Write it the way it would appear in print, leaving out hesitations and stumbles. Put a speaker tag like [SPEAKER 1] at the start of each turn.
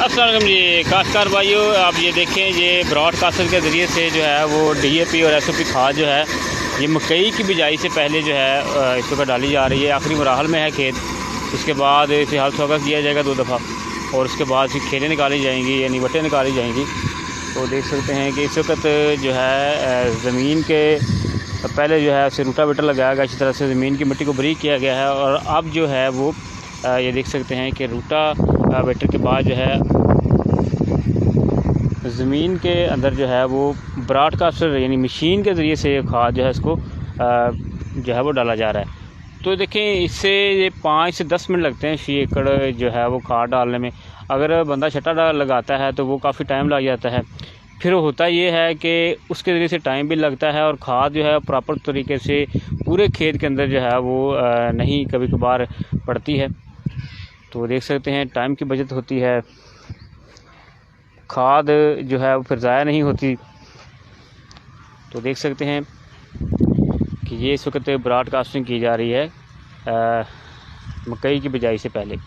[SPEAKER 1] अस्सलाम वालेकुम जी काश्तकार भाइयों, आप ये देखें ये ब्रॉडकास्टर के ज़रिए से जो है वो डीएपी और एसओपी खाद जो है ये मकई की बिजाई से पहले जो है इस पर डाली जा रही है। आखिरी मराहल में है खेत। इसके बाद इसे हल सोगा किया जाएगा 2 दफ़ा और उसके बाद फिर खेलें निकाली जाएंगी यानी वटें निकाली जाएंगी। तो देख सकते हैं कि इस वक्त जो है ज़मीन के पहले जो है उसे रूटावेटर लगाया गया, इसी तरह से ज़मीन की मिट्टी को बारीक किया गया है। और अब जो है वो ये देख सकते हैं कि रूटावेटर के बाद जो है ज़मीन के अंदर जो है वो ब्रॉडकास्टर यानी मशीन के ज़रिए से खाद जो है इसको जो है वो डाला जा रहा है। तो देखें इससे ये 5 से 10 मिनट लगते हैं 6 एकड़ जो है वो खाद डालने में। अगर बंदा छट्टा लगाता है तो वो काफ़ी टाइम लग जाता है। फिर होता ये है कि उसके ज़रिए से टाइम भी लगता है और खाद जो है प्रॉपर तरीके से पूरे खेत के अंदर जो है वो नहीं कभी कभार पड़ती है। तो देख सकते हैं टाइम की बचत होती है, खाद जो है वो फिर ज़ाया नहीं होती। तो देख सकते हैं कि ये इस वक्त ब्रॉडकास्टिंग की जा रही है मकई की बिजाई से पहले।